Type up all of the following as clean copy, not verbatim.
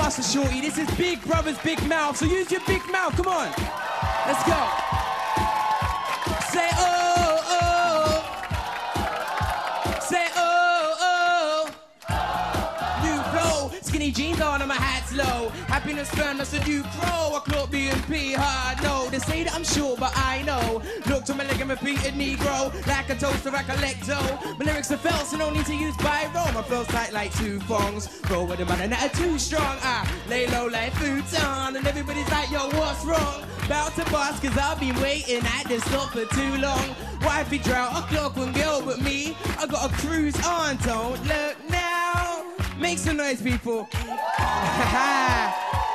Master Shorty. This is Big Brother's Big Mouth, so use your big mouth. Come on. Let's go. Say oh, oh. Say oh, oh. New flow. Skinny jeans on and my hat's low. Happiness firm, that's a new crow. I clock BNP hard, no. They say that I'm short, but I know. Look to my leg and repeated Negro. Like a toaster, recollecto. My lyrics are felt, so no need to use biro. My flow's tight like two thongs. Roll with them and that are too strong. I lay low like futon. And everybody's like, yo, what's wrong? About to bust, cause I've been waiting at this stop for too long. Wifey drought, a clock one girl but me. I got a cruise on, don't look now. Make some noise, people.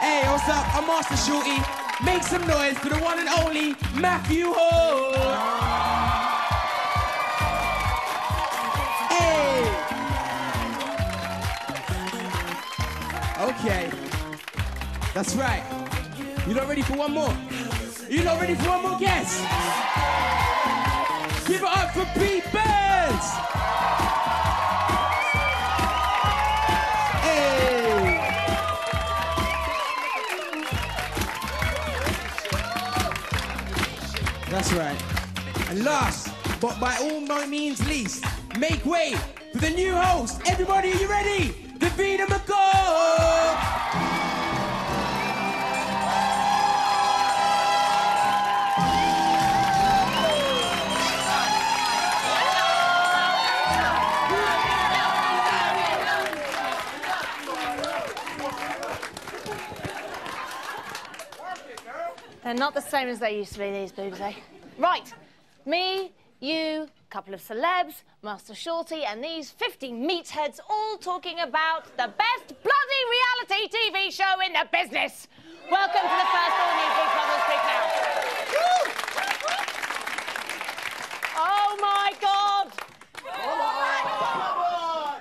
Hey, what's up? I'm Master Shorty. Make some noise for the one and only Matthew Hall. Hey. Okay. That's right. You not ready for one more? You not ready for one more guest? Give it up for Pete Burns. That's right. And last, but by all means least, make way for the new host. Everybody, are you ready? The BBUK! They're not the same as they used to be, these boobs, eh? Right, me, you, couple of celebs, Master Shorty, and these 50 meatheads all talking about the best bloody reality TV show in the business. Welcome to the first all-new Big Brother's Big Mouth. Oh, my God!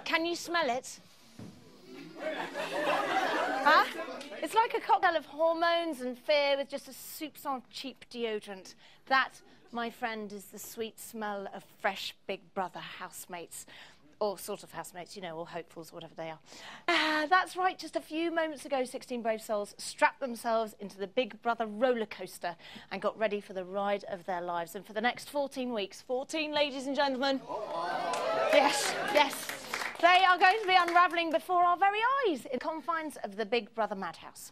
Can you smell it? Huh? It's like a cocktail of hormones and fear with just a soupçon cheap deodorant. That, my friend, is the sweet smell of fresh Big Brother housemates. Or sort of housemates, you know, or hopefuls, whatever they are. That's right, just a few moments ago, 16 brave souls strapped themselves into the Big Brother roller coaster and got ready for the ride of their lives. And for the next 14 weeks, 14 ladies and gentlemen, yes, they are going to be unravelling before our very eyes in the confines of the Big Brother madhouse.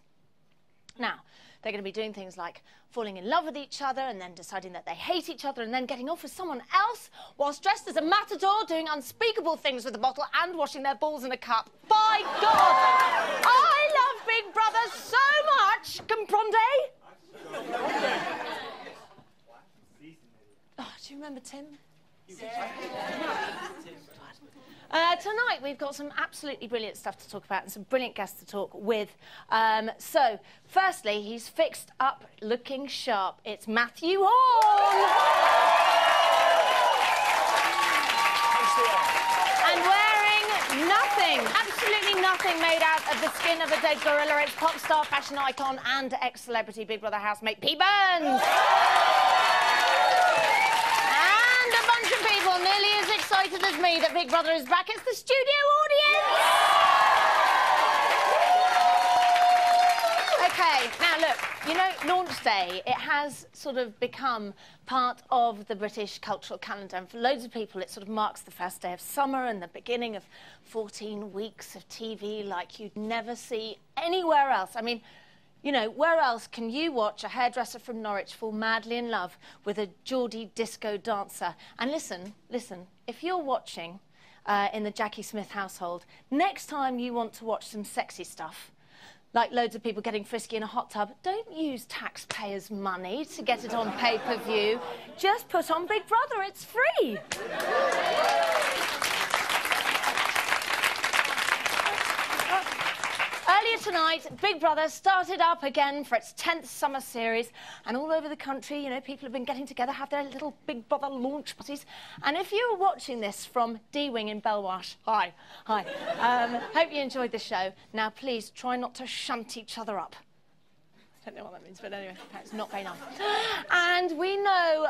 Now, they're going to be doing things like falling in love with each other and then deciding that they hate each other and then getting off with someone else whilst dressed as a matador, doing unspeakable things with a bottle and washing their balls in a cup. By God! I love Big Brother so much! Comprende? Oh, do you remember Tim? Tonight we've got some absolutely brilliant stuff to talk about and some brilliant guests to talk with. So, firstly, he's fixed up looking sharp. It's Matthew Hall! And wearing nothing, absolutely nothing made out of the skin of a dead gorilla. It's pop star, fashion icon and ex-celebrity Big Brother housemate P. Burns! People nearly as excited as me that Big Brother is back. It's the studio audience! OK, now look, you know, launch day, it has sort of become part of the British cultural calendar, and for loads of people it sort of marks the first day of summer and the beginning of 14 weeks of TV like you'd never see anywhere else. I mean, you know, where else can you watch a hairdresser from Norwich fall madly in love with a Geordie disco dancer? And listen, if you're watching in the Jackie Smith household, next time you want to watch some sexy stuff, like loads of people getting frisky in a hot tub, don't use taxpayers' money to get it on pay-per-view. Just put on Big Brother, it's free. Earlier tonight, Big Brother started up again for its 10th summer series, and all over the country, you know, people have been getting together, have their little Big Brother launch parties. And if you were watching this from D-Wing in Belwash, hi. Hope you enjoyed the show. Now, please try not to shunt each other up. I don't know what that means, but anyway, it's not very nice. And we know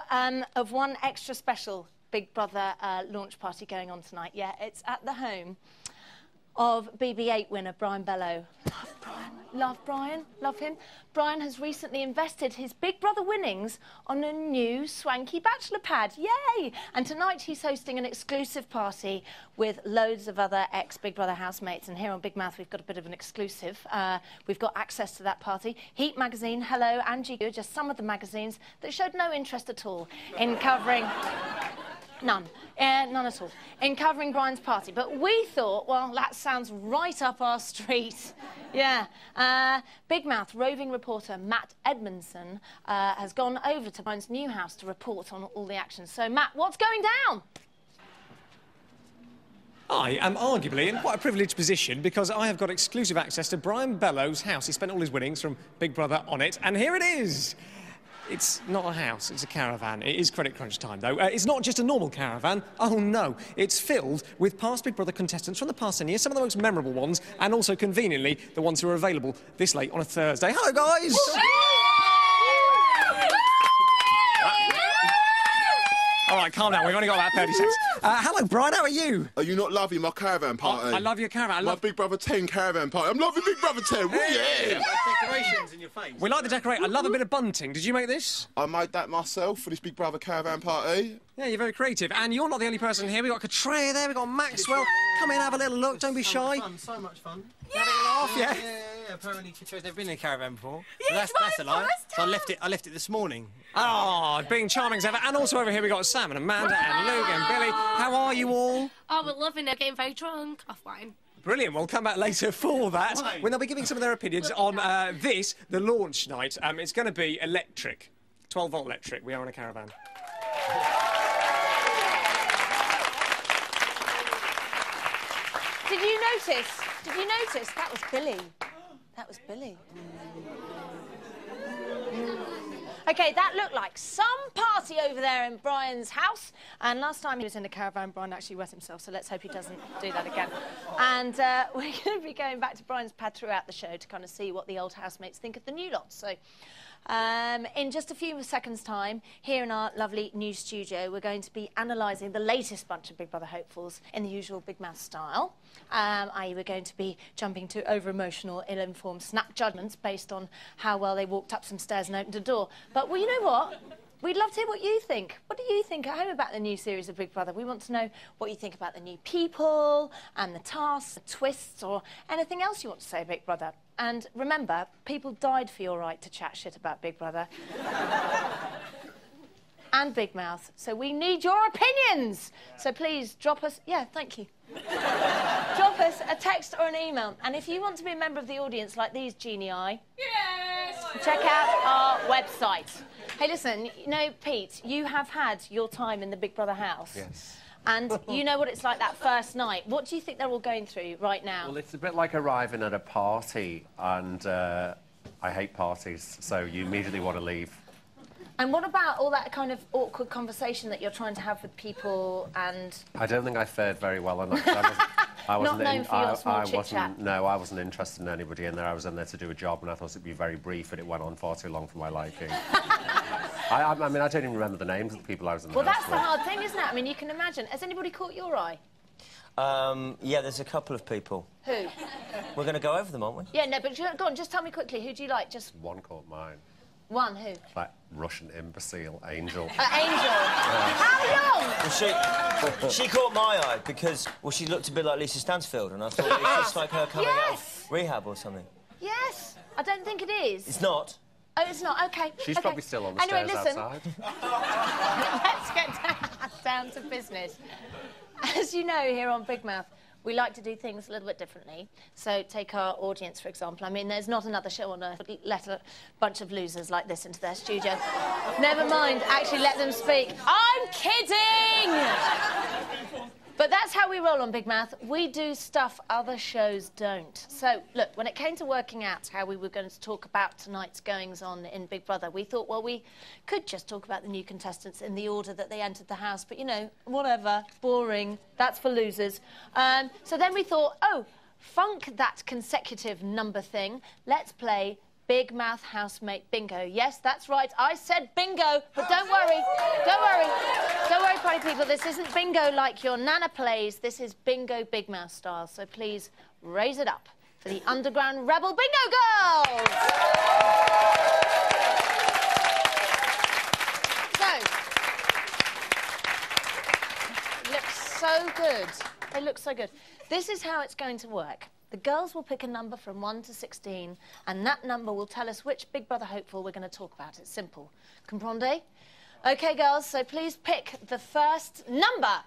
of one extra special Big Brother launch party going on tonight. Yeah, it's at the home of BB8 winner Brian Bellow. Love Brian. Love Brian, love him. Brian has recently invested his Big Brother winnings on a new swanky bachelor pad. Yay! And tonight he's hosting an exclusive party with loads of other ex-Big Brother housemates. And here on Big Mouth, we've got a bit of an exclusive. We've got access to that party. Heat magazine, Hello, and GQ are just some of the magazines that showed no interest at all in covering... None. None at all. In covering Brian's party. But we thought, well, that sounds right up our street. Yeah. Big Mouth roving reporter Matt Edmondson has gone over to Brian's new house to report on all the action. So, Matt, what's going down? I am arguably in quite a privileged position because I have got exclusive access to Brian Bellow's house. He spent all his winnings from Big Brother on it, and here it is. It's not a house, it's a caravan. It is credit crunch time, though. It's not just a normal caravan. Oh, no. It's filled with past Big Brother contestants from the past 10 years, some of the most memorable ones, and also, conveniently, the ones who are available this late on a Thursday. Hello, guys! All right, calm down. We've only got about 30 seconds. Hello, Brian. How are you? Are you not loving my caravan party? Oh, I love your caravan. I love my Big Brother 10 caravan party. I'm loving Big Brother 10. Hey! Yeah. Decorations in your face. We like the decorate. I love a bit of bunting. Did you make this? I made that myself for this Big Brother caravan party. Yeah, you're very creative. And you're not the only person here. We've got Katreya there. We've got Maxwell. Come in, have a little look. Don't be shy. So much fun. Having a laugh, yeah? Yeah. Apparently, Katreya's never been in a caravan before. Yeah, That's a lie. So I left it this morning. Oh, being charming as ever. And also over here we've got Sam and Amanda and Luke and Billy. How are you all? Oh, we're loving it. Getting very drunk off wine. Brilliant. We'll come back later for that when they'll be giving some of their opinions on the launch night. It's going to be electric. 12-volt electric. We are in a caravan. Did you notice? That was Billy. That was Billy. OK, that looked like some party over there in Brian's house. And last time he was in a caravan, Brian actually wet himself, so let's hope he doesn't do that again. And we're going to be going back to Brian's pad throughout the show to kind of see what the old housemates think of the new lot. So in just a few seconds' time, here in our lovely new studio, we're going to be analysing the latest bunch of Big Brother hopefuls in the usual Big Mouth style. I.e. we're going to be jumping to over-emotional, ill-informed snap judgments based on how well they walked up some stairs and opened a door. But, well, you know what? We'd love to hear what you think. What do you think at home about the new series of Big Brother? We want to know what you think about the new people and the tasks, the twists, or anything else you want to say, Big Brother. And remember, people died for your right to chat shit about Big Brother. And Big Mouth. So we need your opinions. So please drop us... Yeah, thank you. Drop us a text or an email. And if you want to be a member of the audience like these genii... Yes! Check out our website. Hey, listen, you know, Pete, you have had your time in the Big Brother house. Yes. And you know what it's like that first night. What do you think they're all going through right now? Well, it's a bit like arriving at a party, and I hate parties, so you immediately want to leave. And what about all that kind of awkward conversation that you're trying to have with people and... I don't think I fared very well on that. I wasn't Not known for your small chit-chat. No, I wasn't interested in anybody in there. I was in there to do a job, and I thought it'd be very brief, and it went on far too long for my liking. I mean, I don't even remember the names of the people I was in the house that's with. the hard thing, isn't it? I mean, you can imagine. Has anybody caught your eye? Yeah, there's a couple of people. Who? We're going to go over them, aren't we? Yeah, no, but go on, just tell me quickly. Who do you like? Just... One caught mine. One, who? That Russian imbecile, Angel. Angel. How young? Well, she caught my eye because, well, she looked a bit like Lisa Stansfield, and I thought it's just like her coming out of rehab or something. Yes. I don't think it is. It's not. Oh, it's not? OK. She's probably still on the anyway, stairs listen. outside. Let's get down to business. As you know, here on Big Mouth, we like to do things a little bit differently. So take our audience, for example. I mean, there's not another show on earth that would let a bunch of losers like this into their studio. Never mind, actually let them speak. I'm kidding! But that's how we roll on Big Mouth. We do stuff other shows don't. So, look, when it came to working out how we were going to talk about tonight's goings-on in Big Brother, we thought, well, we could just talk about the new contestants in the order that they entered the house. But, you know, whatever, boring, that's for losers. So then we thought, oh, funk that consecutive number thing. Let's play Big Mouth Housemate Bingo. Yes, that's right. I said bingo, but don't worry. Don't worry. Don't worry, party people. This isn't bingo like your nana plays. This is bingo Big Mouth style. So please raise it up. for the Underground Rebel Bingo Girls. So, looks so good. They look so good. This is how it's going to work. The girls will pick a number from 1 to 16, and that number will tell us which Big Brother hopeful we're going to talk about. It's simple. Comprende? OK, girls, so please pick the first number.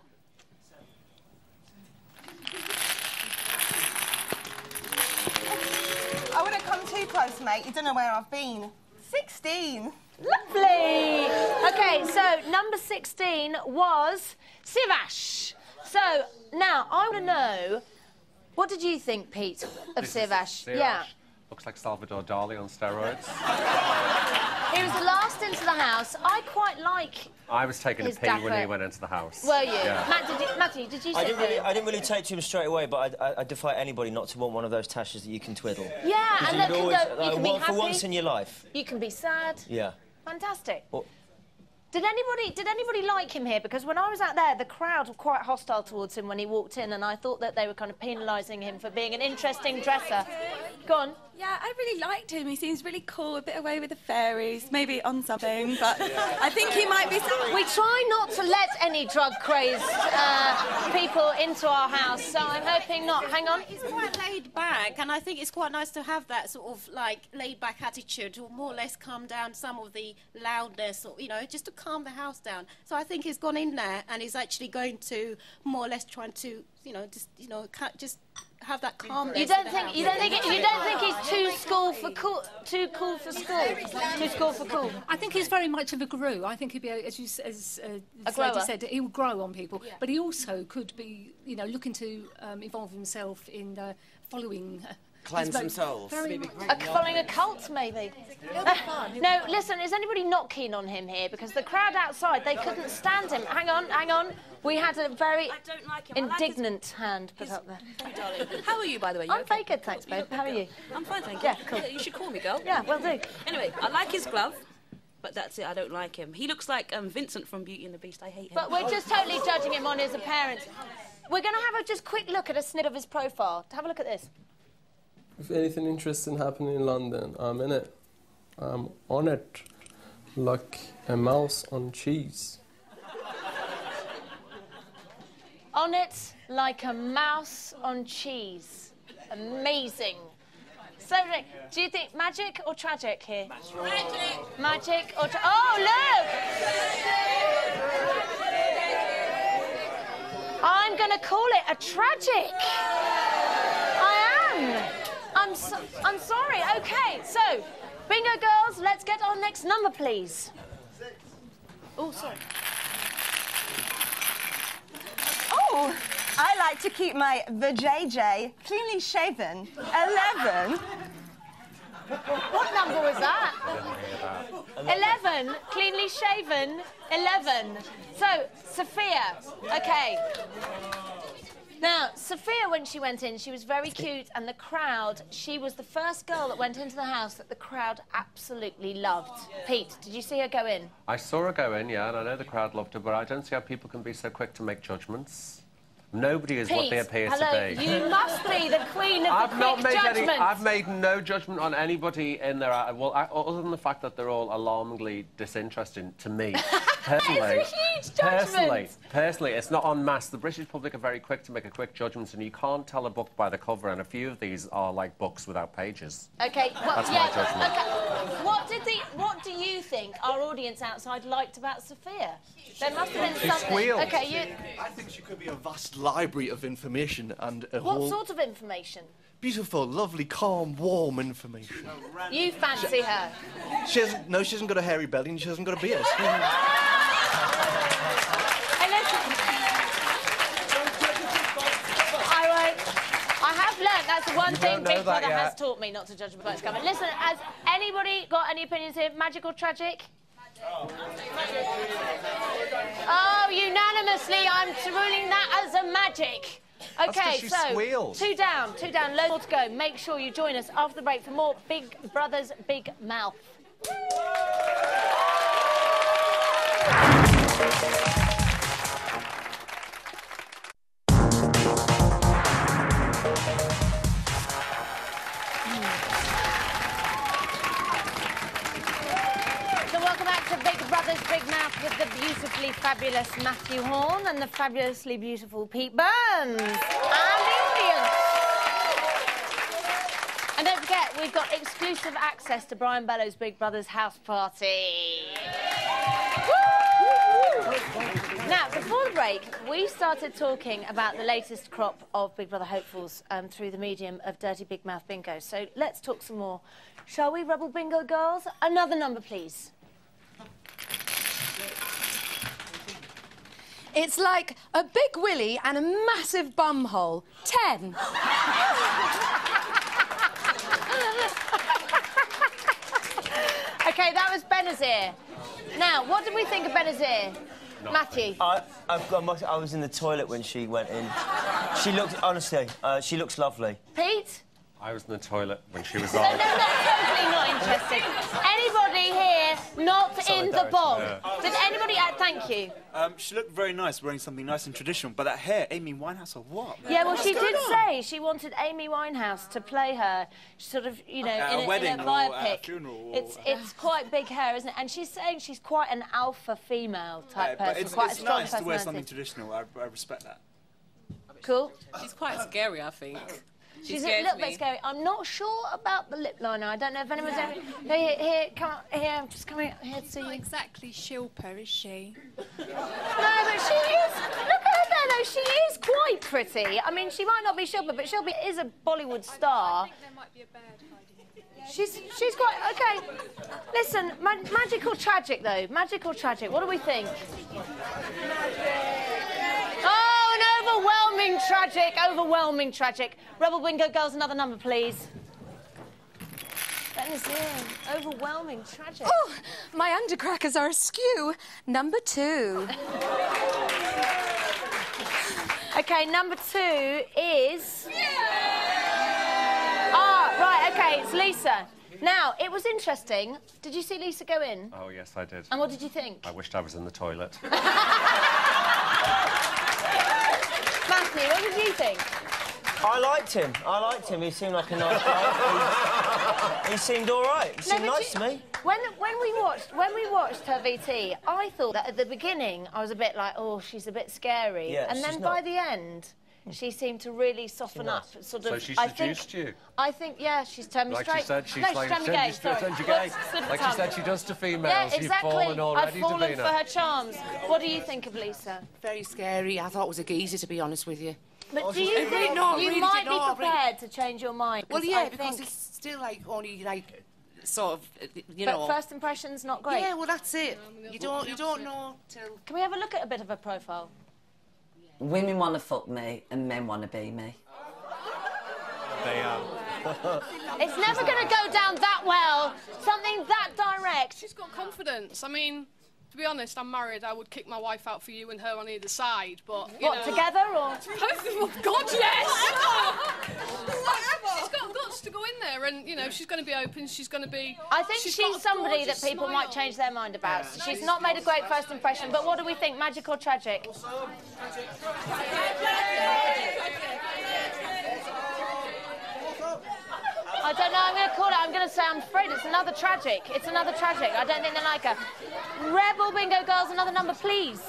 I wouldn't come too close, mate. You don't know where I've been. 16. Lovely. OK, so number 16 was Sivash. So, now, I want to know, what did you think, Pete, of Sivash? Yeah. Looks like Salvador Dali on steroids. He was the last into the house. I quite like I was taking a his pee dapper. when he went into the house. Were you? Yeah. Matthew, did you say I didn't really take to him straight away, but I defy anybody not to want one of those tashes that you can twiddle. Yeah, and then you can be happy. For once in your life. You can be sad. Yeah. Fantastic. Well, Did anybody like him here? Because when I was out there, the crowd were quite hostile towards him when he walked in, and I thought that they were kind of penalising him for being an interesting dresser. Go on. Yeah, I really liked him. He seems really cool, a bit away with the fairies, maybe on something, but I think he might be... We try not to let any drug-crazed people into our house, so I'm hoping not. Hang on. He's quite laid back, and I think it's quite nice to have that sort of, like, laid-back attitude to more or less calm down some of the loudness, or, you know, just to calm the house down. So I think he's gone in there and he's actually going to more or less trying to, just have that calmness. You don't think he's too cool for school? Too cool for cool. I think he's very much of a guru. I think he'd be, as Lady said, he will grow on people. Yeah. But he also could be, looking to evolve himself in following. Cleanse themselves. Following a cult, maybe. No, listen, is anybody not keen on him here? Because the crowd outside, they couldn't stand him. Hang on. We had a very indignant hand put up there. How are you, by the way? I'm very good, thanks, babe. How are you? I'm fine, thank you. Yeah, cool. You should call me, girl. Yeah, will do. Anyway, I like his glove, but that's it, I don't like him. He looks like Vincent from Beauty and the Beast. I hate him. But we're just totally judging him on his appearance. We're going to have a just quick look at a snit of his profile. Have a look at this. If anything interesting happening in London, I'm in it. I'm on it. Like a mouse on cheese. On it like a mouse on cheese. Amazing. So, do you think magic or tragic here? Magic or oh, look! I'm going to call it a tragic. I am. I'm sorry. OK, so, bingo girls, let's get our next number, please. Oh, sorry. Oh, I like to keep my vajayjay cleanly shaven. 11. What number was that? 11. Cleanly shaven. 11. So, Sophia. OK. Now, Sophia, when she went in, she was very cute, and the crowd, she was the first girl that went into the house that the crowd absolutely loved. Pete, did you see her go in? I saw her go in, yeah, and I know the crowd loved her, but I don't see how people can be so quick to make judgments. Nobody is Pete, what they appear to be. You must be the queen of the quick judgment. I've made no judgment on anybody in there. Other than the fact that they're all alarmingly disinterested to me. Personally, That is a huge judgment. Personally, it's not en masse. The British public are very quick to make a quick judgment, and you can't tell a book by the cover, and a few of these are like books without pages. OK, That's my judgment. OK. What do you think our audience outside liked about Sophia? There must have been She something. squealed. OK, I think she could be a vast library of information and a What whole... sort of information? Beautiful, lovely, calm, warm information. You fancy her? She hasn't got a hairy belly and she hasn't got a beard. I have learnt that's the one You thing don't know Big that Brother yet. has taught me, not to judge a book that's coming. Listen, has anybody got any opinions here? Magic or tragic? Oh, unanimously, I'm ruling that as a magic. OK, she so squealed. two down, loads more to go. Make sure you join us after the break for more Big Brother's Big Mouth. back to Big Brother's Big Mouth with the beautifully fabulous Matthew Horn and the fabulously beautiful Pete Burns. And the audience. And don't forget, we've got exclusive access to Brian Bellows' Big Brother's house party. Now, before the break, we started talking about the latest crop of Big Brother hopefuls through the medium of Dirty Big Mouth Bingo. So let's talk some more. Shall we, Rebel Bingo girls? Another number, please. It's like a big willy and a massive bum hole. 10. OK, that was Benazir. Now, what did we think of Benazir? Matthew? I was in the toilet when she went in. She looked, honestly, she looks lovely. Pete? I was in the toilet when she was So, on. no, totally not interested. Anybody here not in the bog? Yeah. Did anybody... thank you. She looked very nice wearing something nice and traditional, but that hair, Amy Winehouse or what? Yeah, well, What's she going did on? say she wanted Amy Winehouse to play her, sort of, you know, At a in wedding a or biopic. at a funeral or- It's quite big hair, isn't it? And she's saying she's quite an alpha female type But person, quite a it's strong nice to wear something personality. traditional. I respect that. Cool. She's quite scary, I think. She's a little bit scary. I'm not sure about the lip liner. I don't know if anyone's ever... Here, come on, here, I'm just coming here to see you. Not exactly Shilpa, is she? No, but she is... Look at her there, though. She is quite pretty. I mean, she might not be Shilpa, but Shilpa is a Bollywood star. I think there might be a bird hiding. She's quite... OK. Listen, magical tragic, though. Magical tragic. What do we think? Oh, an overwhelming tragic. Overwhelming tragic. Rebel Bingo girls, another number, please. Benazir, overwhelming tragic. Oh, my undercrackers are askew. Number 2. OK, number 2 is... Ah, right, OK, it's Lisa. Now, it was interesting. Did you see Lisa go in? Oh, yes, I did. And what did you think? I wished I was in the toilet. Matthew, what did you think? I liked him. He seemed like a nice guy. He seemed all right. He seemed nice to me. When we watched her VT, I thought that at the beginning I was a bit like, oh, she's a bit scary. Yeah, and then she's by not. the end, she seemed to really soften up. Sort of. So she I seduced think, you? I think, yeah, she's turned me Like straight. she said, she's no, like, she's turned me gay. Sorry. turned you gay. Slip of Like tongue. she said she does to females. Yeah, exactly. You've fallen already I've fallen to for Vina. her charms. What do you think of Lisa? Very scary. I thought it was a geezer, to be honest with you. But do you think you might be prepared to change your mind? Well, yeah, I because think... it's still like only like sort of, you but know. first impression's not great. Yeah, well, that's it. You don't know till. Can we have a look at a bit of her profile? Women want to fuck me and men want to be me. They are. It's never going to go down that well. Something that direct. She's got confidence. I mean, to be honest, I'm married. I would kick my wife out for you and her on either side, but... What, together or...? Oh, God, yes! She's got guts to go in there and, you know, she's going to be open, she's going to be... I think she's got a somebody that gorgeous people might smile. change their mind about. She's not made a great first impression, but what do we think? Magic or tragic? I don't know, I'm going to call it. I'm going to say I'm afraid it's another tragic. It's another tragic. I don't think they like her. Rebel Bingo girls, another number, please.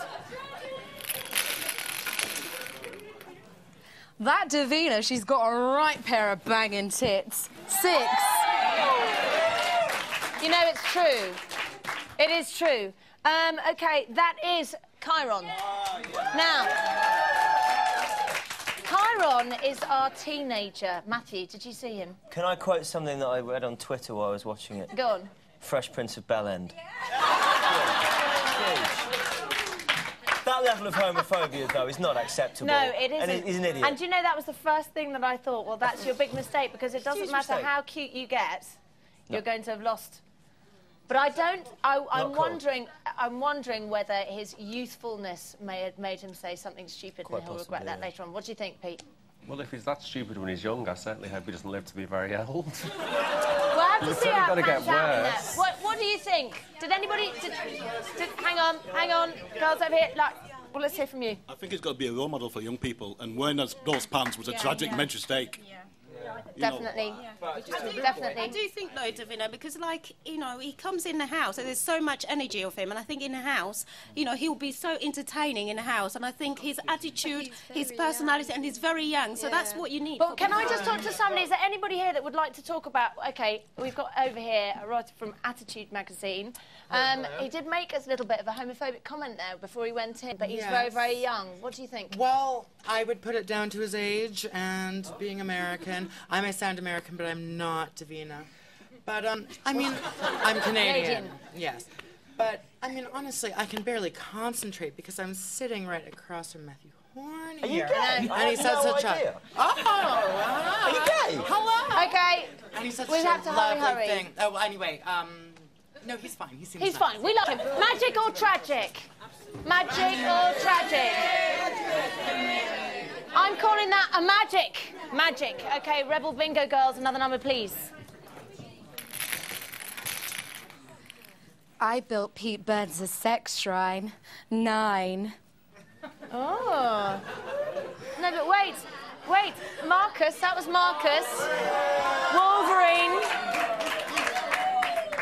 That Davina, she's got a right pair of banging tits. 6. You know, it's true. It is true. OK, that is Chiron. Now, Chiron is our teenager. Matthew, did you see him? Can I quote something that I read on Twitter while I was watching it? Go on. Fresh Prince of Bel-End. That level of homophobia, though, is not acceptable. No, it isn't. And he's an idiot. And do you know, that was the first thing that I thought, well, that's your big mistake, because it doesn't Huge matter mistake. how cute you get, you're going to have lost. But I don't... I'm cool. wondering whether his youthfulness may have made him say something stupid Quite and he'll possibly, regret that yeah. later on. What do you think, Pete? Well, if he's that stupid when he's young, I certainly hope he doesn't live to be very old. We'll have to It's see only how gonna it pans get out in there. worse. What do you think? Did anybody... hang on. Girls over here, like... Well, let's hear from you. I think it's got to be a role model for young people, and wearing those pants was a tragic mistake. Definitely. Definitely. I do think, though, Davina, because, like, you know, he comes in the house and there's so much energy of him, and I think in the house, you know, he'll be so entertaining in the house, and I think his attitude, his personality, and he's very young, so that's what you need. But can I just talk to somebody? Is there anybody here that would like to talk about... OK, we've got over here a writer from Attitude magazine. He did make us a little bit of a homophobic comment there before he went in, but he's very, very young. What do you think? Well, I would put it down to his age and being American. I may sound American, but I'm not, Davina. But, I mean, I'm Canadian. Yes. But, I mean, honestly, I can barely concentrate because I'm sitting right across from Matthew Horn here. Are you gay? And he said such a... Oh, Are you gay? Hello. OK, and he said we such have a to lovely hurry. thing. Oh, anyway, no, he's fine. He seems He's nice. fine. We love him. Magic or tragic? Magic or tragic? I'm calling that a magic. Magic. OK, Rebel Bingo Girls, another number, please. I built Pete Burns a sex shrine. 9. Oh. No, but wait. Wait. Marcus, that was Marcus. Wolverine.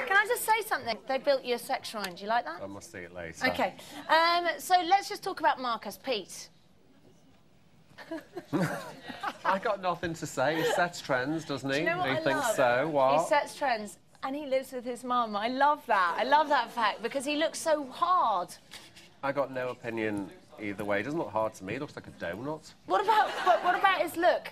Can I just say something? They built you a sex shrine. Do you like that? I must see it later. OK. So let's just talk about Marcus. Pete. I got nothing to say. He sets trends, doesn't he? Do you know what I thinks love? so. What? He sets trends. And he lives with his mum. I love that. I love that fact because he looks so hard. I got no opinion either way. It doesn't look hard to me. It looks like a donut. What about his look?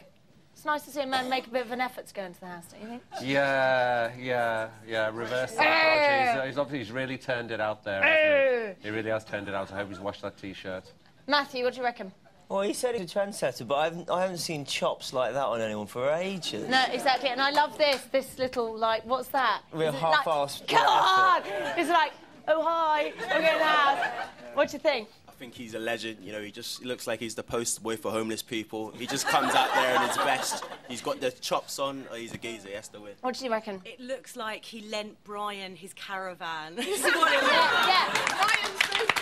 It's nice to see a man make a bit of an effort to go into the house, don't you think? Yeah. Reverse psychology. He's really turned it out there, hasn't he? He really has turned it out. I hope he's washed that T-shirt. Matthew, what do you reckon? Well, he said he's a trendsetter, but I haven't seen chops like that on anyone for ages. No, exactly. And I love this little, like, what's that? Real half-assed. Come on! It's like, oh, hi, I'm going to the house. What do you think? I think he's a legend. You know, he looks like he's the poster boy for homeless people. He just comes out there in his best. He's got the chops on. Oh, he's a geezer. He has to win. What do you reckon? It looks like he lent Brian his caravan. Yeah.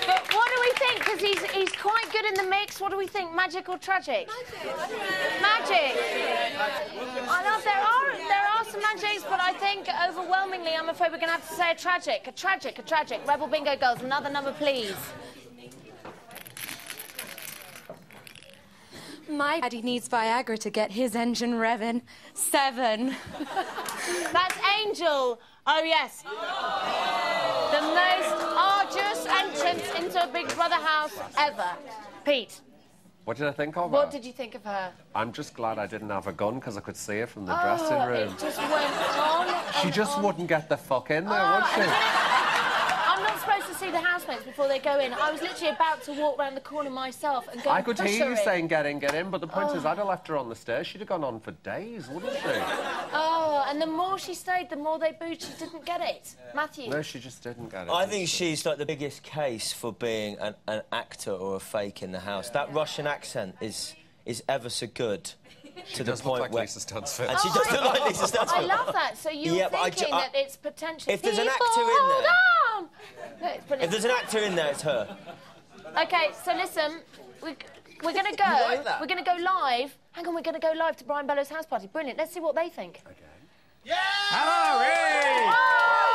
But what do we think? Because he's quite good in the mix. What do we think? Magic or tragic? Magic. I know there are some magics, but I think overwhelmingly, I'm afraid we're going to have to say a tragic. A tragic. Rebel Bingo Girls, another number, please. My daddy needs Viagra to get his engine revving. 7. That's Angel. Oh, yes. The most arduous entrance into a Big Brother house ever. Pete. What did I think of her? What did you think of her? I'm just glad I didn't have a gun because I could see her from the dressing room. It just went on. She just wouldn't get the fuck in there, would she? I'm not supposed to see the housemates before they go in. I was literally about to walk round the corner myself and go I could push hear her you in. saying get in, but the point is I'd have left her on the stairs. She'd have gone on for days, wouldn't she? Oh, and the more she stayed, the more they booed. She didn't get it. Matthew? No, she just didn't get it. I think she's like the biggest case for being an actor or a fake in the house. That Russian accent is ever so good. She does look like Lisa Stansfield. And she does look like Lisa Stansfield. I love that. So you're thinking that it's potentially... If there's an actor in hold there... on! No, it's brilliant. If there's an actor in there, it's her. OK, so listen, we're going to go... like that? We're going to go live. Hang on, we're going to go live to Brian Bellow's house party. Brilliant. Let's see what they think. OK. Hello, hey!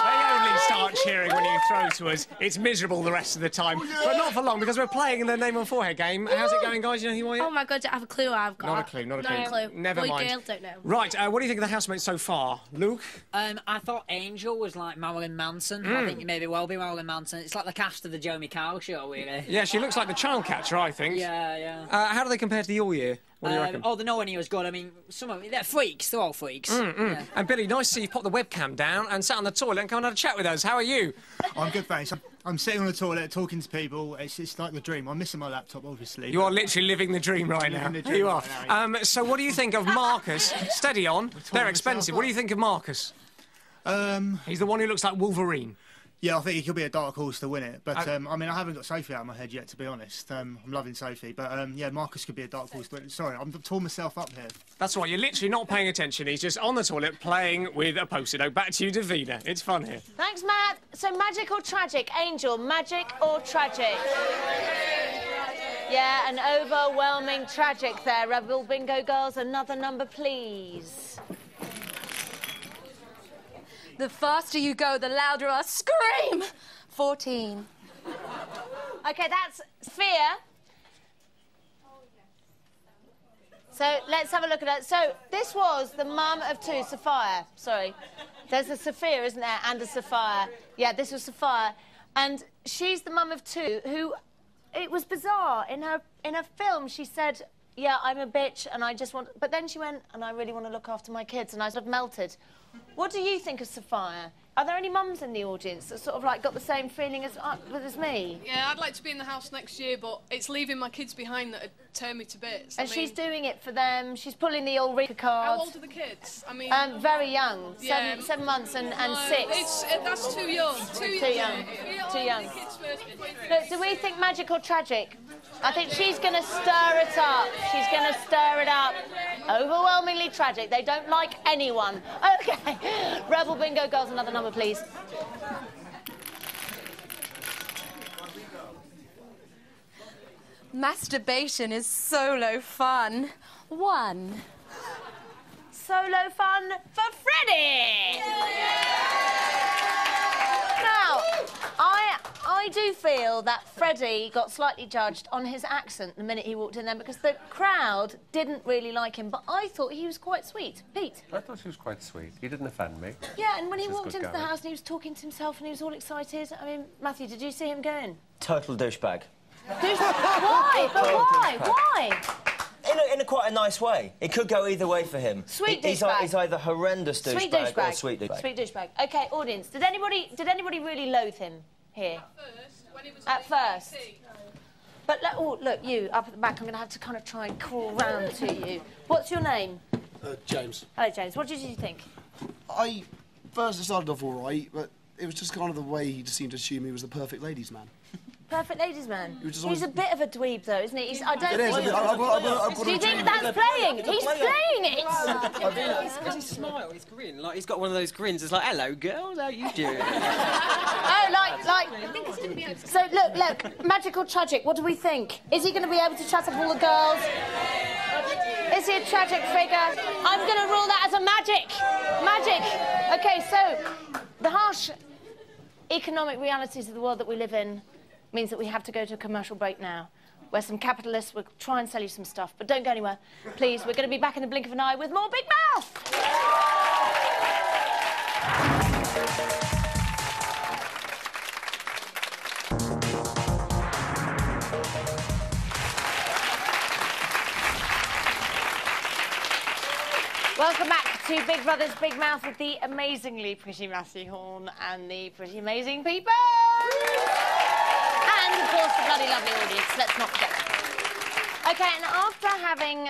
They only start cheering when you throw to us. It's miserable the rest of the time, but not for long because we're playing in the Name on Forehead game. How's it going, guys? You know who you are? Oh my god, don't have a clue I've got. Not a clue, not a clue. Never Never Boy, mind. girl, don't know. Right, what do you think of the housemates so far? Luke? I thought Angel was like Marilyn Manson. I think you maybe well be Marilyn Manson. It's like the cast of the Joe Cow show, really. Yeah, she looks like the child catcher, I think. Yeah. How do they compare to the All Year? What do you reckon? Oh, the No One Here was good. I mean, some of them, they're freaks. They're all freaks. Yeah. And Billy, nice to see you pop the webcam down and sat on the toilet and come and have a chat with us. How are you? I'm good, thanks. I'm sitting on the toilet talking to people. It's like the dream. I'm missing my laptop, obviously. You are literally living the dream right now. You are. So what do you think of Marcus? Steady on. They're expensive. What do you think of Marcus? He's the one who looks like Wolverine. Yeah, I think he could be a dark horse to win it. But, I mean, I haven't got Sophie out of my head yet, to be honest. I'm loving Sophie. But, yeah, Marcus could be a dark horse to win it. Sorry, I'm torn myself up here. That's right, you're literally not paying attention. He's just on the toilet playing with a Post-it note. Back to you, Davina. It's fun here. Thanks, Matt. So magic or tragic? Angel, magic or tragic? Yeah, an overwhelming tragic there. Rebel Bingo girls, another number, please. The faster you go, the louder I scream. 14. OK, that's Sophia. So let's have a look at it. So this was the mum of two, Sophia. Sorry. There's a Sophia, isn't there, and a Sophia. Yeah, this was Sophia. And she's the mum of two who... It was bizarre. In her film, she said, yeah, I'm a bitch and I just want... But then she went, and I really want to look after my kids, and I sort of melted. What do you think of Sophia? Are there any mums in the audience that sort of, like, got the same feeling as me? Yeah, I'd like to be in the house next year, but it's leaving my kids behind that would tear me to bits. And she's doing it for them. She's pulling the old Rika card. How old are the kids? I mean... very young. Yeah. 7 months and No, 6. That's too young. Too young. Too young. Look, do we think magic or tragic? I think she's going to stir it up. She's going to stir it up. Overwhelmingly tragic. They don't like anyone. OK. Rebel Bingo girls, another number, please. Masturbation is solo fun. 1. Solo fun for Freddie! Now, I do feel that Freddie got slightly judged on his accent the minute he walked in there because the crowd didn't really like him, but I thought he was quite sweet. Pete? I thought he was quite sweet. He didn't offend me. Yeah, and when he Which is walked good into the going. house and he was talking to himself and he was all excited. I mean, Matthew, did you see him go in? Total douchebag. Why? But why? Why? In a quite a nice way. It could go either way for him. Sweet He's douchebag. either horrendous Sweet douchebag douchebag. or sweet douchebag. Sweet douchebag. OK, audience, did anybody really loathe him here? At first. But look, you up at the back. I'm going to have to kind of try and crawl round to you. What's your name? James. Hello, James. What did you think? First it started off all right, but it was just kind of the way he just seemed to assume he was the perfect ladies' man. Perfect ladies' man. Just He's a bit of a dweeb, though, isn't he? I don't It is. think... I've got Do you think that's playing? He's playing it! His smile, his grin, like he's got one of those grins. It's like, hello, girls, how you doing? Oh, like... So, look, magic or tragic, what do we think? Is he going to be able to chat up all the girls? Is he a tragic figure? I'm going to rule that as a magic. Magic. OK, so the harsh economic realities of the world that we live in means that we have to go to a commercial break now, where some capitalists will try and sell you some stuff. But don't go anywhere, please. We're going to be back in the blink of an eye with more Big Mouth! Welcome back to Big Brother's Big Mouth with the amazingly pretty Matthew Horn and the pretty amazing people. And, of course, the bloody lovely audience. Let's not forget. OK, and after having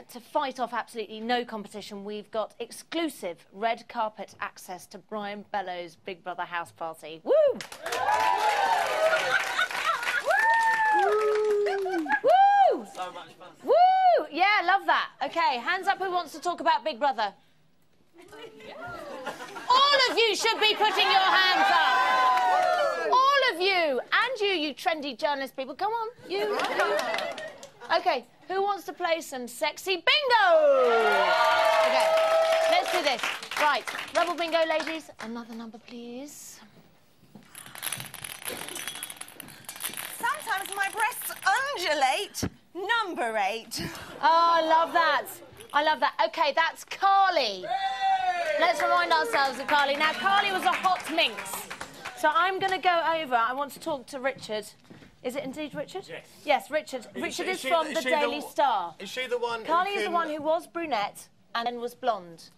to fight off absolutely no competition, we've got exclusive red carpet access to Brian Bellows' Big Brother house party. Woo! Woo! So much fun. Woo! Yeah, love that. OK, hands up who wants to talk about Big Brother. All of you should be putting your hands up. All of you. And you trendy journalist people. Come on, you. OK, who wants to play some sexy bingo? OK, let's do this. Right, Rebel Bingo, ladies. Another number, please. Sometimes my breasts undulate. Number 8. Oh, I love that. I love that. OK, that's Carly. Let's remind ourselves of Carly. Now, Carly was a hot minx. So I'm going to go over. I want to talk to Richard. Is it indeed Richard? Yes. Yes, Richard. Richard is from the Daily Star. Is she the one? Carly is the one who was brunette and then was blonde.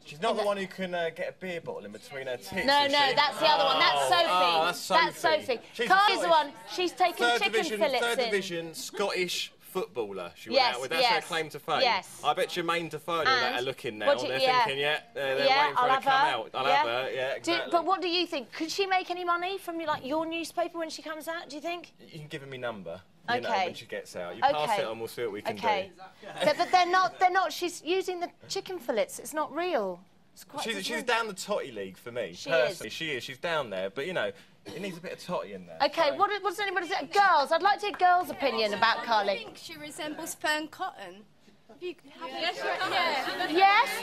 She's not the one who can get a beer bottle in between her tits. No, that's the other one. That's Sophie. Oh, that's Sophie. That's Sophie. She's Carly's the one. She's taken chicken fillets third in. division Scottish footballer. She Yes, went out with. That's her claim to fame. Yes. I bet Jermaine Defoe and all that are looking now. What They're do you- thinking, they're waiting for her to come out. I'll have her. Yeah, exactly. But what do you think? Could she make any money from your newspaper when she comes out? Do you think? You can give her me number. You know, Okay. when she gets out. You pass it on, we'll see what we can do. But they're not. She's using the chicken fillets. It's not real. It's quite She's down the totty league for me, She personally. She is. She's down there. But, you know, It needs a bit of totty in there. Okay, what does anybody say? Girls, I'd like to hear girls' opinion about Carly. I think she resembles Fern Cotton. Yes,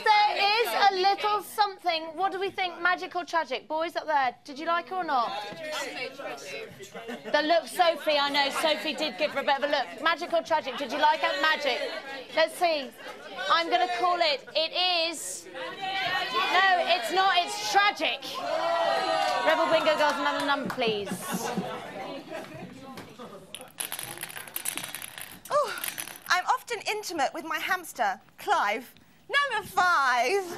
there is a little something. What do we think, magic or tragic? Boys up there, did you like her or not? The look, Sophie, I know, Sophie did give her a bit of a look. Magic or tragic? Did you like her? Magic. Let's see. I'm going to call it. It is... No, it's not. It's tragic. Rebel Bingo Girls, another number, please. Oh, I'm often intimate with my hamster, Clive. Number 5.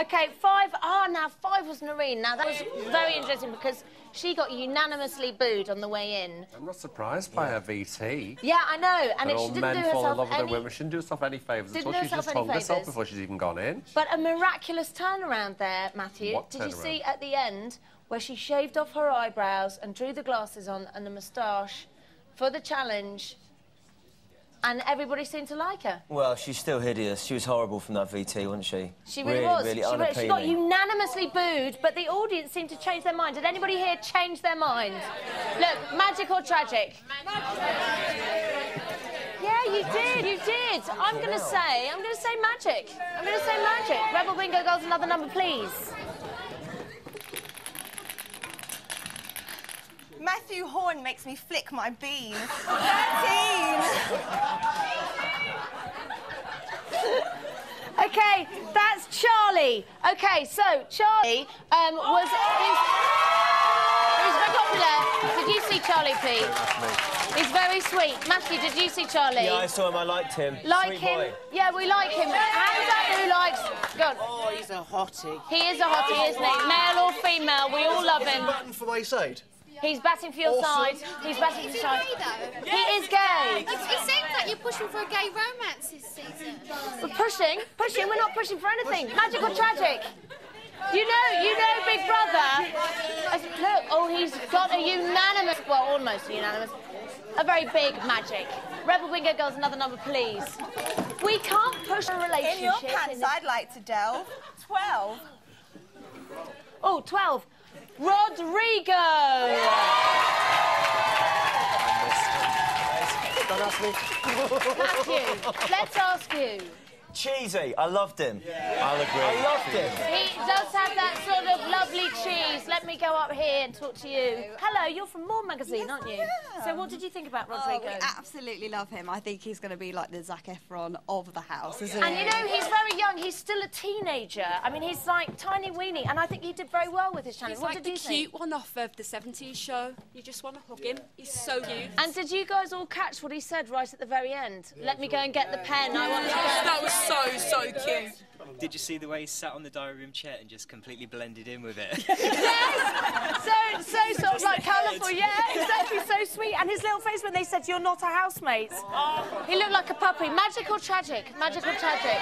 OK, 5. Ah, now 5 was Noreen. Now, that was very interesting because she got unanimously booed on the way in. I'm not surprised by her VT. Yeah, I know. And They're she all didn't men do fall in herself love with any... the women. She didn't do herself any favours at all. Didn't do She's just herself any hung herself favours. before she's even gone in. But a miraculous turnaround there, Matthew. What Did you turnaround? see at the end where she shaved off her eyebrows and drew the glasses on and the moustache for the challenge, and everybody seemed to like her? Well, she's still hideous. She was horrible from that VT, wasn't she? She really was. Really she unappealing. got unanimously booed, but the audience seemed to change their mind. Did anybody here change their mind? Look, magic or tragic? Yeah, you did, you did. I'm going to say magic. I'm going to say magic. Rebel Bingo Girls, another number, please. Matthew Horn makes me flick my bean. 13. OK, that's Charlie. OK, so Charlie was... He's very popular. Did you see Charlie, Pete? He's very sweet. Matthew, did you see Charlie? Yeah, I saw him. I liked him. Like Sweet him? boy. Yeah, we like him. Hands up who likes... Go on. Oh, he's a hottie. He is a hottie, isn't he? Male or female, we all love him. Batting for my side. He's batting for your side. He's batting for your side. He is gay. It seems like you're pushing for a gay romance this season. We're pushing. We're not pushing for anything. Magic or tragic? You know, Big Brother. Look, oh, he's got a unanimous, well, almost a unanimous, a very big magic. Rebel Bingo Girls, another number, please. We can't push a relationship. In your pants, I'd like to delve. 12. Oh, 12. Rodrigo! Don't ask me. Matthew, let's ask you. Cheesy. I loved him. Yeah. I'll agree. I loved him. He does have that sort of lovely cheese. Let me go up here and talk to you. Hello, you're from More Magazine, aren't you? So what did you think about Rodrigo? Oh, we absolutely love him. I think he's going to be like the Zac Efron of the house, isn't And he? you know, he's very young. He's still a teenager. I mean, he's like tiny weenie, and I think he did very well with his challenge. He's What like did the you think? cute one off of the 70s show. You just want to hug him. He's so cute. And did you guys all catch what he said right at the very end? Let me go and get the pen. I want to go. That was so cute. Did you see the way he sat on the diary room chair and just completely blended in with it? Yes! So sort of like colourful, yeah, exactly, so sweet. And his little face when they said, "You're not a housemate." He looked like a puppy. Magic or tragic? Magic or tragic?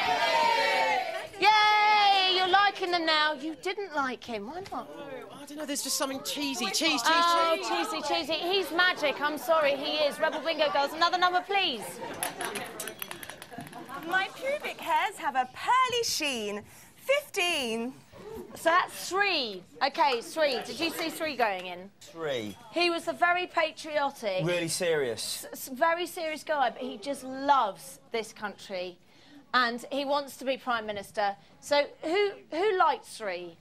Yay! You're liking them now. You didn't like him. Why not? I don't know, there's just something cheesy. Oh, cheesy. He's magic. I'm sorry, he is. Rebel Bingo Girls, another number, please. My pubic hairs have a pearly sheen. 15. So that's 3. OK, 3. Did you see 3 going in? 3. He was a very patriotic... Really serious. Very serious guy, but he just loves this country. And he wants to be Prime Minister. So who liked 3?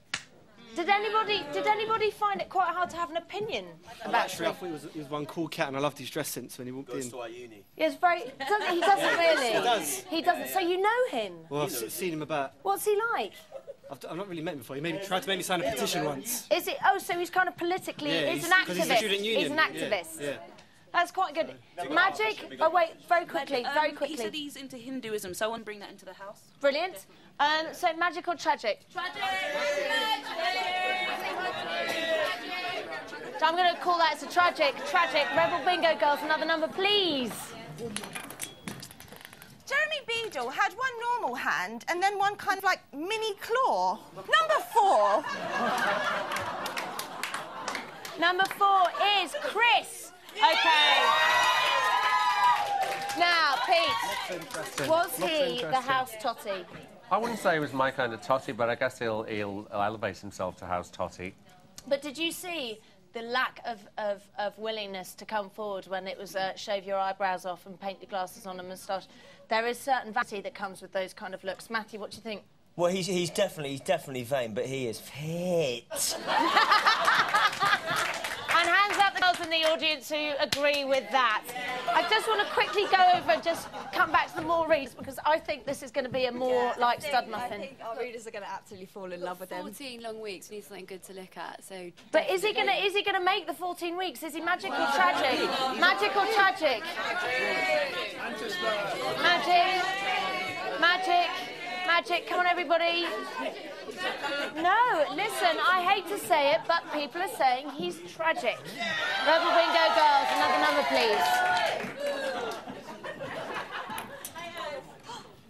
Did anybody find it quite hard to have an opinion about Actually, I thought he was one cool cat, and I loved his dress sense when he walked in. To our uni. He doesn't really. He does. He doesn't. So you know him? Well, I've seen him about. What's he like? I've not really met him before. He tried to make me sign a petition once. Is it? Oh, so he's kind of politically. Yeah, he's an 'cause activist. he's a student union. He's an activist. Yeah. That's quite good. Magic. Oh wait, very quickly. He said he's into Hinduism, so I want to bring that into the house. Brilliant. So magic or tragic? Tragic. So I'm going to call that as a tragic. Rebel Bingo Girls, another number, please. Jeremy Beadle had one normal hand and then one kind of like mini claw. Number 4. Number 4 is Chris. OK. Now, Pete, was he the house totty? I wouldn't say he was my kind of totty, but I guess he'll elevate himself to house totty. But did you see the lack of willingness to come forward when it was shave your eyebrows off and paint your glasses on and moustache? There is certain vanity that comes with those kind of looks. Matthew, what do you think? Well, he's definitely vain, but he is fit. And hands up the girls in the audience who agree with that. I just want to quickly go over, just come back to the more reads, because I think this is going to be a more like stud muffin. I think our readers are going to absolutely fall in love with him. 14 long weeks, we need something good to look at, so... But is he gonna make the 14 weeks? Is he magic or tragic? Magic or tragic? Magic. Magic. Magic. Come on, everybody. No, listen, I hate to say it, but people are saying he's tragic. Rebel Bingo girls, another number, please.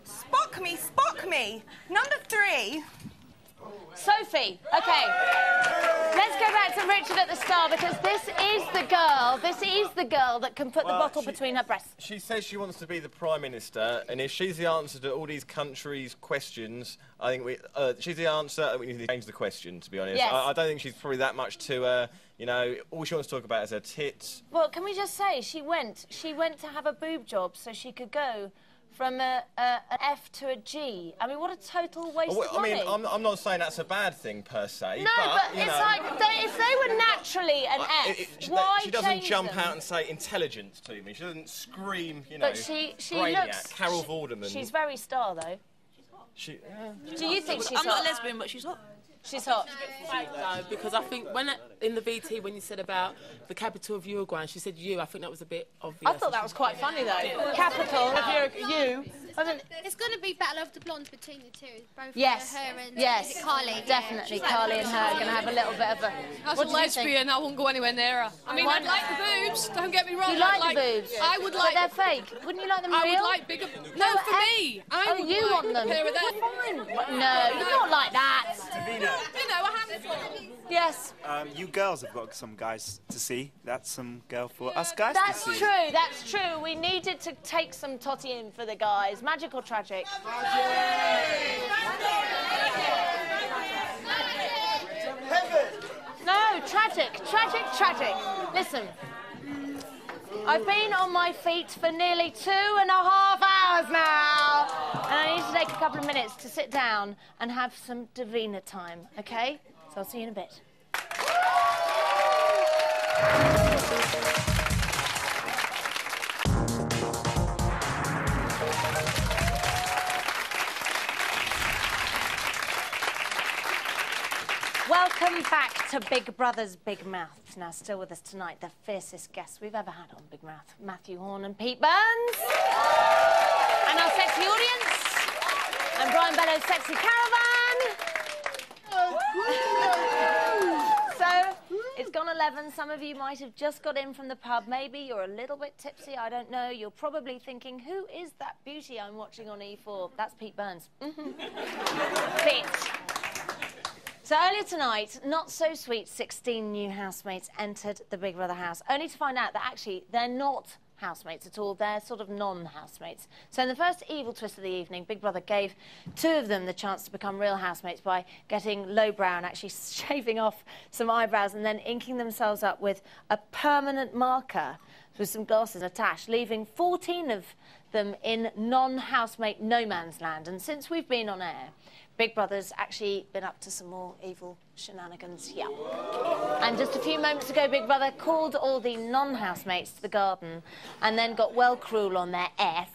Spock me. Number 3. Sophie. Okay. Let's go back to Richard at the start, because this is the girl that can put the bottle between her breasts. She says she wants to be the Prime Minister, and if she's the answer to all these countries' questions, I think she's the answer, we need to change the question, to be honest. Yes. I don't think she's probably that much to, you know, all she wants to talk about is her tits. Well, can we just say, she went to have a boob job so she could go from an F to a G. I mean, what a total waste of money. I mean, I'm not saying that's a bad thing, per se. No, but it's like, if they were naturally an F, why she doesn't change jump them? out and say intelligence to me. She doesn't scream, you know, But she Brainiac, looks... Carol Vorderman. She's very star, though. Do you think she's hot? I'm not a lesbian, but she's hot. She's hot. No, because I think in the VT, when you said about the capital of Uruguay, and she said you, I think that was a bit obvious. I thought that was quite funny, though. Capital of you. I mean, It's going to be battle of the blondes between the two. Both yes, her and yes, is it Carly. definitely. Yeah. Carly and her are going to have a little bit of a... As What a do you think? lesbian, I wouldn't go anywhere near her. I mean, I'd like the boobs, don't get me wrong. You like I'd the boobs? I would like... But they're fake. Wouldn't you like them real? I would like bigger... No, for me. I would you like want them? a pair of them. Fine. No, you're not like that. You know, a handful. Yes. You girls have got some guys to see. That's some girl for us guys That's to see. true, that's true. We needed to take some totty in for the guys. Magic or tragic? No, tragic, tragic, tragic. Listen, I've been on my feet for nearly 2.5 hours now, and I need to take a couple of minutes to sit down and have some Davina time, okay? So I'll see you in a bit. Welcome back to Big Brother's Big Mouth. Now, still with us tonight, the fiercest guests we've ever had on Big Mouth, Matthew Horn and Pete Burns. And our sexy audience. And Brian Bellows' sexy caravan. So, it's gone 11. Some of you might have just got in from the pub. Maybe you're a little bit tipsy, I don't know. You're probably thinking, who is that beauty I'm watching on E4? That's Pete Burns. Pete. So earlier tonight, not so sweet 16 new housemates entered the Big Brother house, only to find out that actually they're not housemates at all, they're sort of non-housemates. So in the first evil twist of the evening, Big Brother gave 2 of them the chance to become real housemates by getting lowbrow and actually shaving off some eyebrows and then inking themselves up with a permanent marker with some glasses attached, leaving 14 of them in non-housemate no man's land. And since we've been on air, Big Brother's actually been up to some more evil shenanigans, yeah. And just a few moments ago, Big Brother called all the non-housemates to the garden and then got well cruel on their F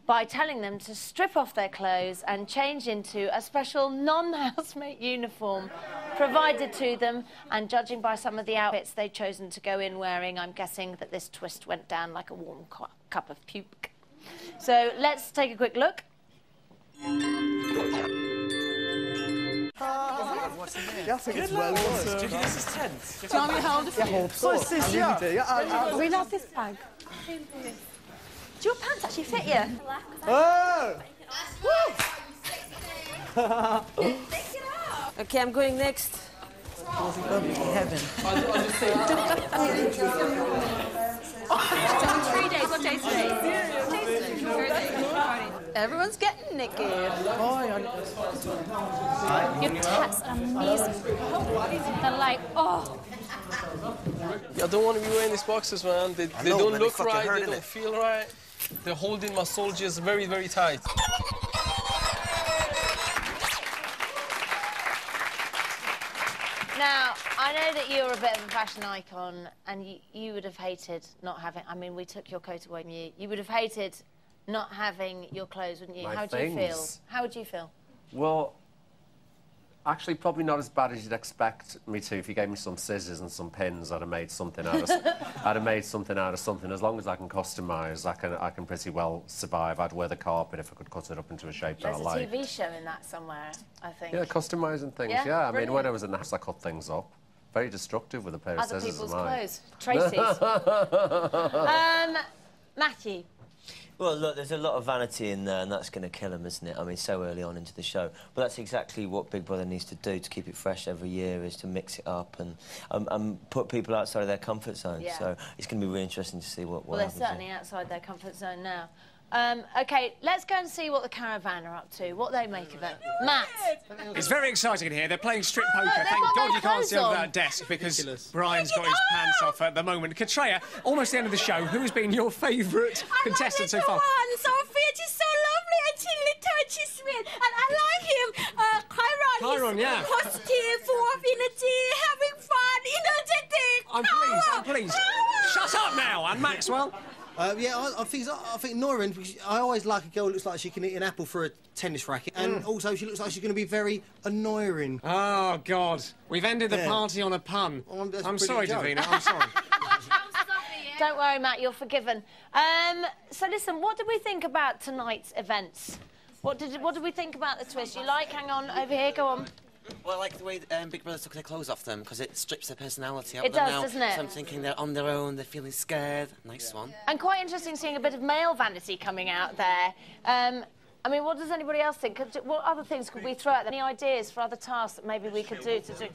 by telling them to strip off their clothes and change into a special non-housemate uniform provided to them, and judging by some of the outfits they'd chosen to go in wearing, I'm guessing that this twist went down like a warm cup of puke. So let's take a quick look. What's in there? Yeah, I think it's well worth. Do you think this is tense? Do you want me to hold it for you? What's this, yeah? We love this bag. Do your pants actually fit you? Oh! Okay, I'm going next. Heaven. 3 days. What day is today? Thursday. Everyone's getting naked. Your tats are amazing. They're like, oh. I don't want to be wearing these boxes, man. They know, don't man, look they fucking right, hurt, they don't innit? feel right. They're holding my soldiers very, very tight. Now, I know that you're a bit of a fashion icon, and you would have hated not having... I mean, we took your coat away from you. You would have hated not having your clothes, wouldn't you? My How would you feel? things. How would you feel? Well, actually, probably not as bad as you'd expect me to. If you gave me some scissors and some pins, I'd have made something out of. I'd have made something out of something. As long as I can customise, I can pretty well survive. I'd wear the carpet if I could cut it up into a shape that I There's a like. TV show in that somewhere, I think. Yeah, customising things. Yeah, Yeah, I mean, when brilliant. I was in the house, I cut things up. Very destructive with a pair of Other scissors. people's of mine. clothes. Tracy's. Matthew. Well, look, there's a lot of vanity in there, and that's going to kill him, isn't it? I mean, so early on into the show. But that's exactly what Big Brother needs to do to keep it fresh every year, is to mix it up and put people outside of their comfort zone. Yeah. So it's going to be really interesting to see what Well, they're happens. certainly outside their comfort zone now. OK, let's go and see what the Caravan are up to, what they make of it. Matt. It's very exciting in here. They're playing strip poker. they've Thank got God their you can't see clothes under on. that desk because Brian's got his pants off at the moment. Katreya, almost the end of the show. Who's been your favourite contestant so far? Sophia, she's so lovely and she touches me. And I like him. Chiron, yeah. Positive, full of energy, having fun, energetic. I'm pleased. Shut up now. And Maxwell? Yeah, I think Nora, I always like a girl who looks like she can eat an apple for a tennis racket, and also she looks like she's going to be very annoying. Oh, God. We've ended the party on a pun. I'm sorry, Davina. I'm sorry. Don't worry, Matt, you're forgiven. So listen, what did we think about tonight's events? What did we think about the twist? You like? Hang on, over here, go on. Well, I like the way Big Brother took their clothes off them, because it strips their personality out It of them does, now. doesn't it? So I'm thinking they're on their own, they're feeling scared. Nice one. And quite interesting seeing a bit of male vanity coming out there. I mean, what does anybody else think? What other things could we throw out? Any ideas for other tasks that maybe we could do to do?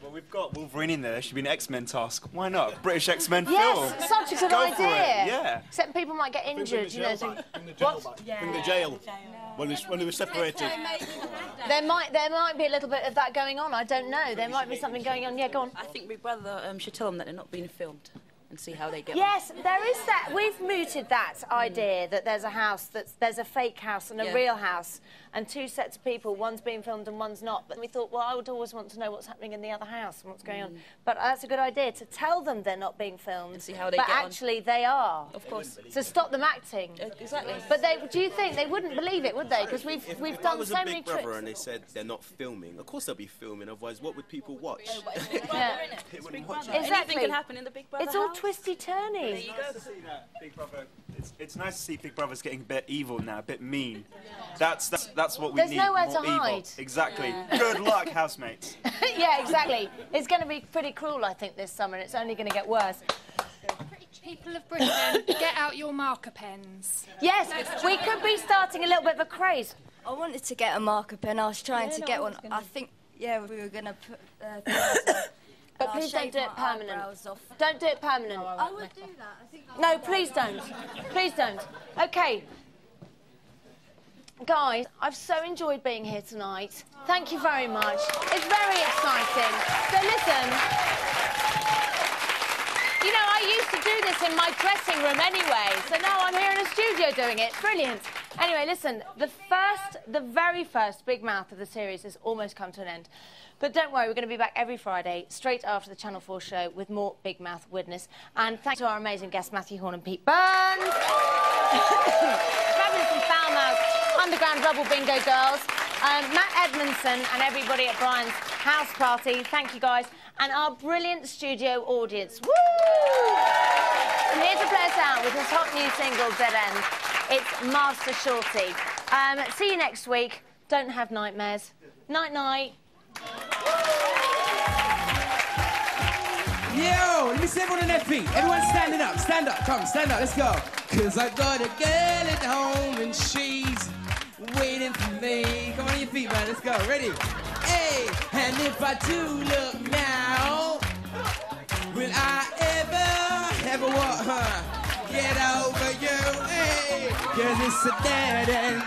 Well, we've got Wolverine in there. There should be an X-Men task. Why not? British X-Men film. Yes, such a good Go idea. for it. Yeah. Except people might get injured, you know. What? Bring the jail. When we were separated. There might be a little bit of that going on. I don't know. There might be something going on. Yeah, go on. I think Big Brother should tell them that they're not being filmed and see how they get Yes, there is that. We've mooted that idea that there's a house, there's a fake house and a real house, and two sets of people, one's being filmed and one's not. But we thought, well, I would always want to know what's happening in the other house and what's going on. But that's a good idea, to tell them they're not being filmed. And see how they but get on. actually they are. Of course. So stop them acting. Exactly. But do you think they wouldn't believe it, would they? Because we've If I done was so a many Big Brother tricks. and they said they're not filming, of course they'll be filming, otherwise what would people watch? Yeah. Exactly. Anything can happen in the Big Brother It's all house. twisty-turny. There you go. To see that Big Brother. It's nice to see Big Brother's getting a bit evil now, a bit mean. That's what we There's need. nowhere more to evil. hide. Exactly. Yeah. Good luck, housemates. Yeah, exactly. It's going to be pretty cruel, I think, this summer, and it's only going to get worse. People of Britain, get out your marker pens. Yes, we could be starting a little bit of a craze. I wanted to get a marker pen. I was trying to get one. I think, yeah, we were going to put... But please don't do it permanent. Don't do it permanent. I would do that. I think No, please don't. Please don't. OK. Guys, I've so enjoyed being here tonight. Thank you very much. It's very exciting. So listen, you know, I used to do this in my dressing room anyway, so now I'm here in a studio doing it. Brilliant. Anyway, listen, the very first Big Mouth of the series has almost come to an end. But don't worry, we're going to be back every Friday, straight after the Channel 4 show, with more Big Mouth weirdness. And thanks to our amazing guests, Matthew Horn and Pete Burns. Fabulous and Foulmouth, Underground Double Bingo Girls, Matt Edmondson and everybody at Brian's house party. Thank you, guys. And our brilliant studio audience. Woo! And here to play us out with his hot new single, Dead End, it's Master Shorty. See you next week. Don't have nightmares. Night-night. Yo, let me see everyone on their feet. Everyone standing up. Stand up. Come, stand up. Let's go. 'Cause I got a girl at home and she's waiting for me. Come on your feet, man. Let's go. Ready? Hey, and if I do look now, will I ever what? Get over you? Hey, 'cause it's a dead end.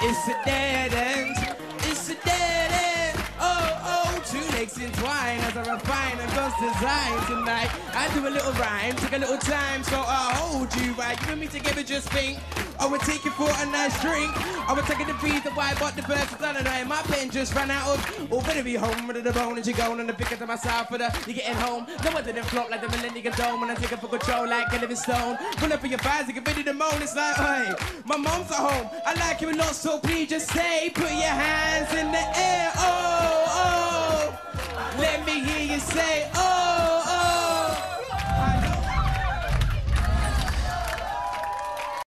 It's a dead end. It's a dead end. Oh, two legs entwined as I refine a ghost design tonight. I do a little rhyme, take a little time, so I'll hold you right. You and me together, just think. I would take you for a nice drink. I would take it to breathe the wide, but the verse is done, and my pen just ran out of. Oh, better be home with the bone, and you going on the pick to myself for the. You getting home. No one didn't flop like the Millennium Dome when I take it for control like a living stone. Pull up in your thighs, you get ready to moan. It's like, hey, my mom's at home. I like you a lot, so please just say, put your hands in the air. Oh, oh. Let me hear you say, oh.